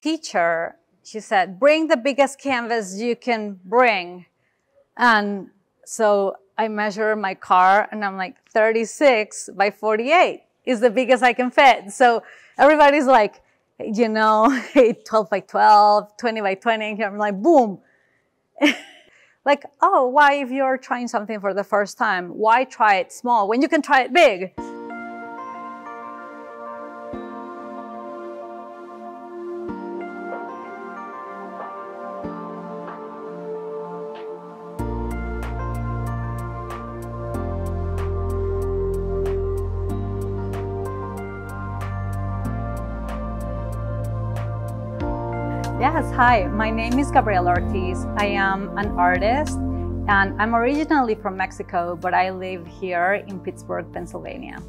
teacher, she said, bring the biggest canvas you can bring. And so I measure my car and I'm like, 36 by 48 is the biggest I can fit. So everybody's like, you know, 12 by 12, 20 by 20. And I'm like, boom. Like, oh, why, if you're trying something for the first time, why try it small when you can try it big? Yes, hi, my name is Gabriela Ortiz. I am an artist and I'm originally from Mexico, but I live here in Pittsburgh, Pennsylvania.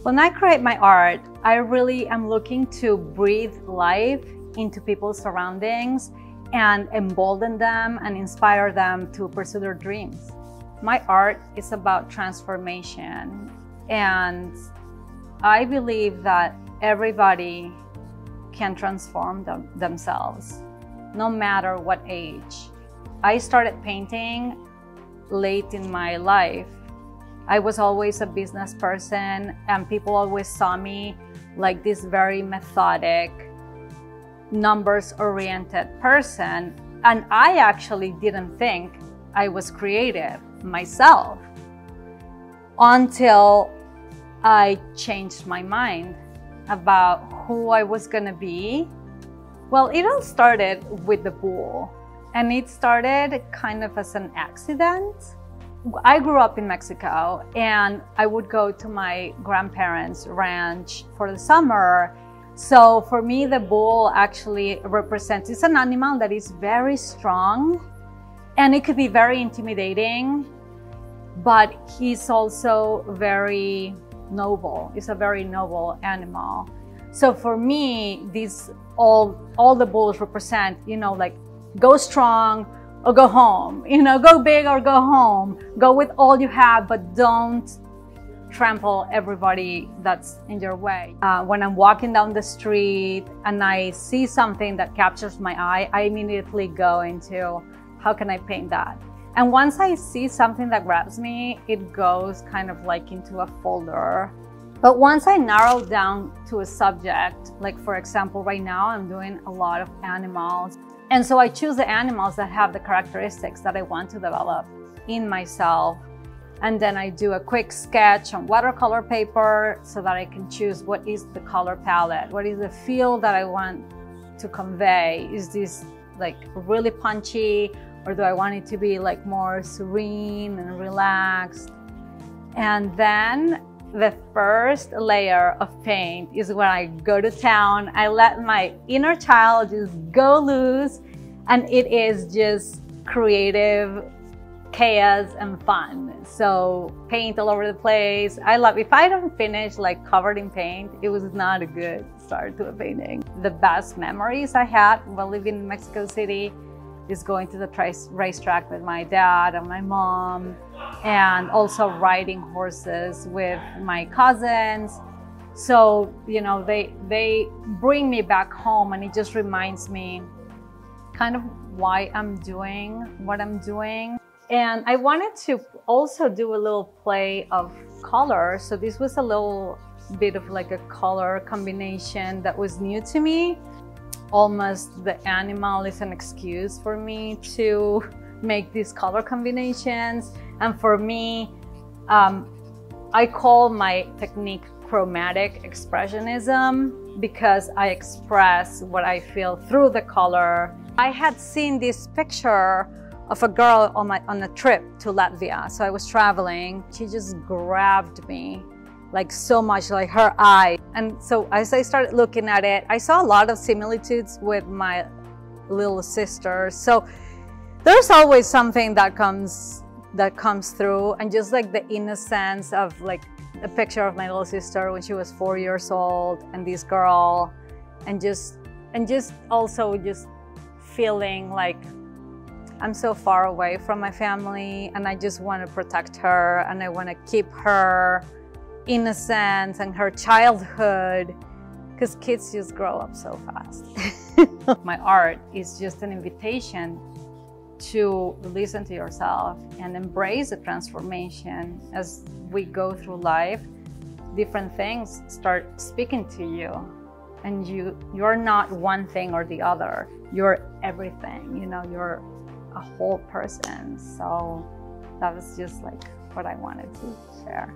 When I create my art, I really am looking to breathe life into people's surroundings and embolden them and inspire them to pursue their dreams. My art is about transformation, and I believe that everybody can transform themselves, no matter what age. I started painting late in my life. I was always a business person, and people always saw me like this very methodic, numbers-oriented person, and I actually didn't think I was creative myself until I changed my mind about who I was gonna be. Well, it all started with the bull, and it started kind of as an accident. I grew up in Mexico, and I would go to my grandparents' ranch for the summer. So for me, the bull actually represents, it's an animal that is very strong, and it could be very intimidating, but he's also very noble. It's a very noble animal. So for me, these all the bulls represent, you know, like go strong or go home, you know, go big or go home, go with all you have, but don't trample everybody that's in your way. When I'm walking down the street and I see something that captures my eye, I immediately go into, how can I paint that? And once I see something that grabs me, it goes kind of like into a folder. But once I narrow down to a subject, like for example, right now I'm doing a lot of animals. And so I choose the animals that have the characteristics that I want to develop in myself. And then I do a quick sketch on watercolor paper so that I can choose what is the color palette, what is the feel that I want to convey. Is this like really punchy, or do I want it to be like more serene and relaxed? And then the first layer of paint is when I go to town. I let my inner child just go loose, and it is just creative chaos and fun. So paint all over the place. I love, if I don't finish like covered in paint, it was not a good start to a painting. The best memories I had while living in Mexico City is going to the racetrack with my dad and my mom, and also riding horses with my cousins. So, you know, they bring me back home, and it just reminds me kind of why I'm doing what I'm doing. And I wanted to also do a little play of color. So this was a little bit of like a color combination that was new to me. Almost the animal is an excuse for me to make these color combinations. And for me, I call my technique chromatic expressionism, because I express what I feel through the color. I had seen this picture of a girl on a trip to Latvia. So I was traveling. She just grabbed me like so much, like her eye. And so as I started looking at it, I saw a lot of similitudes with my little sister. So there's always something that comes through, and just like the innocence of like a picture of my little sister when she was 4 years old, and this girl, and just also just feeling like I'm so far away from my family, and I just want to protect her, and I want to keep her innocence and her childhood, because kids just grow up so fast. My art is just an invitation to listen to yourself and embrace the transformation. As we go through life, different things start speaking to you, and you're not one thing or the other. You're everything, you know, you're a whole person. So that was just like what I wanted to share.